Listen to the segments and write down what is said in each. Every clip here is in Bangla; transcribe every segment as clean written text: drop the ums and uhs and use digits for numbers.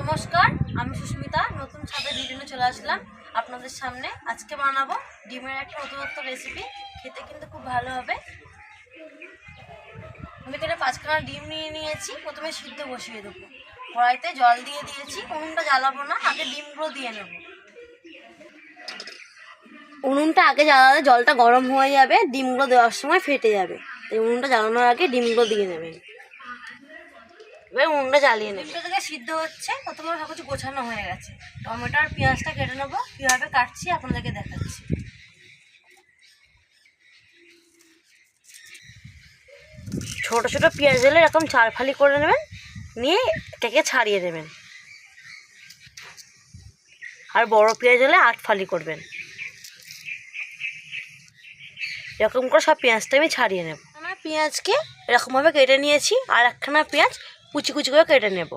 নমস্কার, আমি সুস্মিতা নতুন ছাদের ভিডিও নিয়ে চলে আসলাম আপনাদের সামনে। আজকে বানাবো ডিমের একটা নতুনত্ব রেসিপি। খেতে কিন্তু খুব ভালো হবে। আমি এখানে 5খানা ডিম নিয়ে নিয়েছি। প্রথমে সিদ্ধ বসিয়ে দেবো। কড়াইতে জল দিয়ে দিয়েছি। উনুনটা জ্বালাবো না, আগে ডিমগুলো দিয়ে নেব। উনুনটা আগে জ্বালালে জলটা গরম হয়ে যাবে, ডিমগুলো দেওয়ার সময় ফেটে যাবে। তাই উনুনটা জ্বালানোর আগে ডিমগুলো দিয়ে নেবেন। এবার উনুনটা জ্বালিয়ে নেব। ডিমটা থেকে সিদ্ধ হচ্ছে, প্রথমে সব কিছু গোছানো হয়ে গেছে। টমেটো আর পেঁয়াজটা কেটে নেবো। কীভাবে কাটছি আপনাদেরকে দেখাচ্ছি। ছোট ছোট পেঁয়াজ হলে এরকম 4 ফালি করে নেবেন, নিয়ে এটাকে ছাড়িয়ে নেবেন। আর বড় পেঁয়াজ হলে 8 ফালি করবেন। এরকম করে সব পেঁয়াজটা আমি ছাড়িয়ে নেব। আমার পেঁয়াজকে এরকমভাবে কেটে নিয়েছি, আর একখানা পেঁয়াজ কুচি কুচি করে কেটে নেব।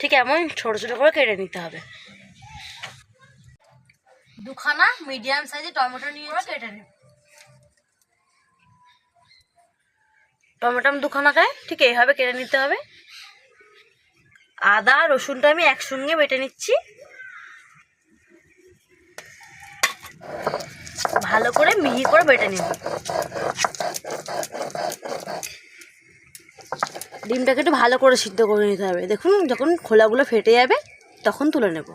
ঠিক এমন ছোট ছোট করে কেটে নিতে হবে। 2খানা মিডিয়াম সাইজের টমেটো নিয়ে কেটে নেব। টমেটো 2খানাকে ঠিক এইভাবে কেটে নিতে হবে। আদা রসুনটা আমি একসঙ্গে বেটে নিচ্ছি। ভালো করে মিহি করে বেটে নেব। ডিমটাকে একটু ভালো করে সিদ্ধ করে নিতে হবে। দেখুন, যখন খোলাগুলো ফেটে যাবে তখন তুলে নেব।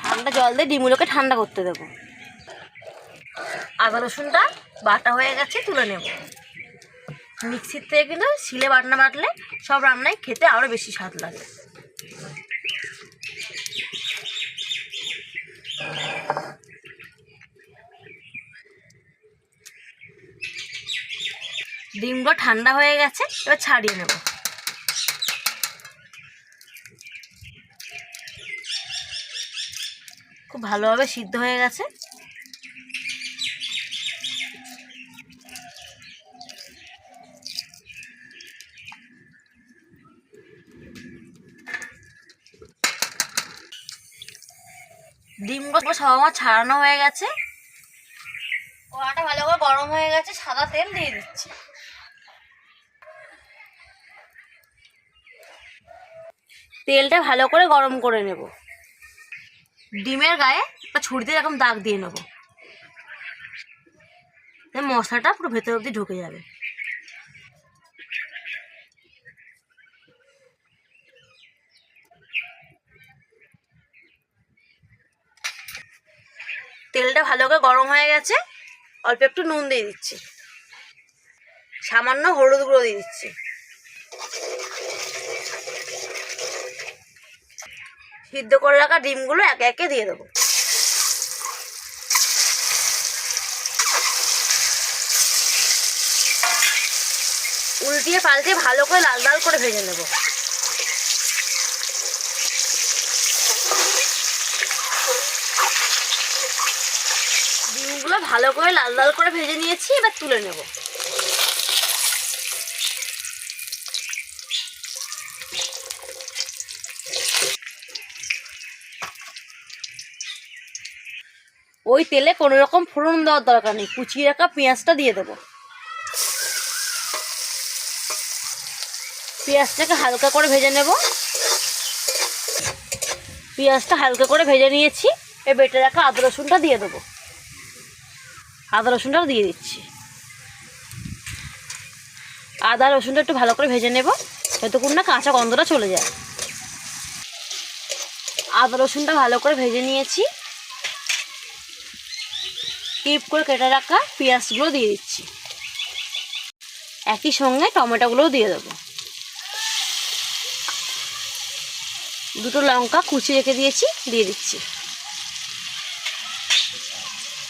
ঠান্ডা জল দিয়ে ডিমগুলোকে ঠান্ডা করতে দেবো। আদা রসুনটা বাটা হয়ে গেছে, তুলে নেব। মিক্সির থেকে কিন্তু শিলে বাটনা বাটলে সব রান্নাই খেতে আরও বেশি স্বাদ লাগে। ডিমগুলো ঠান্ডা হয়ে গেছে, এবার ছাড়িয়ে নেব। খুব ভালোভাবে সিদ্ধ হয়ে গেছে। ডিমগুলো সব আমার ছাড়ানো হয়ে গেছে। কড়াটা ভালো করে গরম হয়ে গেছে, সাদা তেল দিয়ে দিচ্ছি। তেলটা ভালো করে গরম করে নেব। ডিমের গায়ে একটা ছুরিতে এরকম দাগ দিয়ে নেব। মশলাটা পুরো ভেতর অবধি ঢুকে যাবে। তেলটা ভালো করে গরম হয়ে গেছে, অল্প একটু নুন দিয়ে দিচ্ছি, সামান্য হলুদ গুঁড়ো দিয়ে দিচ্ছি। সিদ্ধ করে রাখা ডিমগুলো একে একে দিয়ে দেবো। উল্টিয়ে পাল্টে ভালো করে লাল লাল করে ভেজে নেব। ডিমগুলো ভালো করে লাল লাল করে ভেজে নিয়েছি, এবার তুলে নেব। ওই তেলে কোনো রকম ফোড়ন দেওয়ার দরকার নেই, কুচিয়ে রাখা পেঁয়াজটা দিয়ে দেবো। পেঁয়াজটাকে হালকা করে ভেজে নেব। পেঁয়াজটা হালকা করে ভেজে নিয়েছি, এ বেটে রাখা আদা রসুনটা দিয়ে দেবো। আদা রসুনটাও দিয়ে দিচ্ছি। আদা রসুনটা একটু ভালো করে ভেজে নেব, যতক্ষণ না কাঁচা গন্ধটা চলে যায়। আদা রসুনটা ভালো করে ভেজে নিয়েছি। কিপ করে কেটে রাখা পেঁয়াজগুলো দিয়ে দিচ্ছি। একই সঙ্গে টমেটোগুলোও দিয়ে দেবো। 2টো লঙ্কা কুচি রেখে দিয়েছি, দিয়ে দিচ্ছি।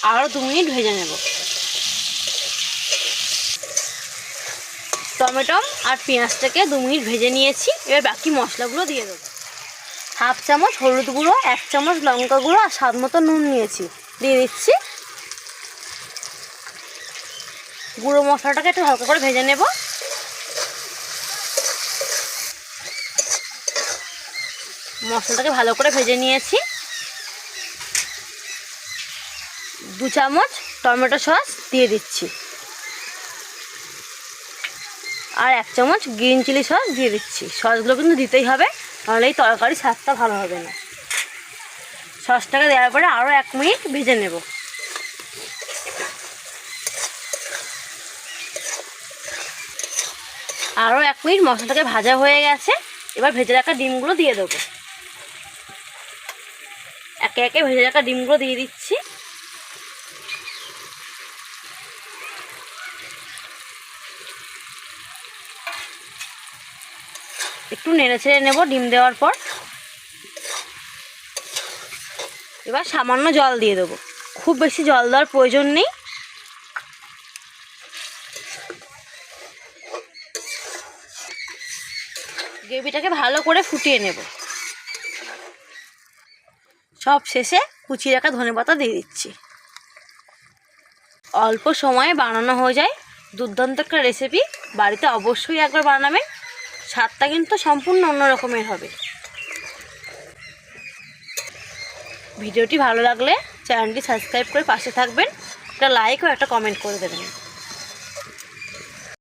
আরও 2 মিনিট ভেজে নেব। টমেটো আর পেঁয়াজটাকে 2 মিনিট ভেজে নিয়েছি, এবার বাকি মশলাগুলো দিয়ে দেবো। 1/2 চামচ হলুদ গুঁড়ো, 1 চামচ লঙ্কা গুঁড়ো আর স্বাদ মতো নুন নিয়েছি, দিয়ে দিচ্ছি। গুঁড়ো মশলাটাকে একটু হালকা করে ভেজে নেব। মশলাটাকে ভালো করে ভেজে নিয়েছি। 2 চামচ টমেটো সস দিয়ে দিচ্ছি, আর 1 চামচ গ্রিন চিলি সস দিয়ে দিচ্ছি। সসগুলো কিন্তু দিতেই হবে, নাহলে এই তরকারির স্বাদটা ভালো হবে না। সসটাকে দেওয়ার পরে আরও 1 মিনিট ভেজে নেব। আরও 1 মিনিট মশলাটাকে ভাজা হয়ে গেছে। এবার ভেজে রাখা ডিমগুলো দিয়ে দেবো। একে একে ভেজে রাখা ডিমগুলো দিয়ে দিচ্ছি। একটু নেড়ে ছেড়ে নেব ডিম দেওয়ার পর। এবার সামান্য জল দিয়ে দেবো, খুব বেশি জল দেওয়ার প্রয়োজন নেই। গ্রেভিটাকে ভালো করে ফুটিয়ে নেব। সব শেষে কুচিয়ে রাখা ধনেপাতা দিয়ে দিচ্ছি। অল্প সময়ে বানানো হয়ে যায় দুর্দান্ত একটা রেসিপি। বাড়িতে অবশ্যই একবার বানাবেন, স্বাদটা কিন্তু সম্পূর্ণ অন্য রকমের হবে। ভিডিওটি ভালো লাগলে চ্যানেলটি সাবস্ক্রাইব করে পাশে থাকবেন, একটা লাইক ও একটা কমেন্ট করে দেবেন।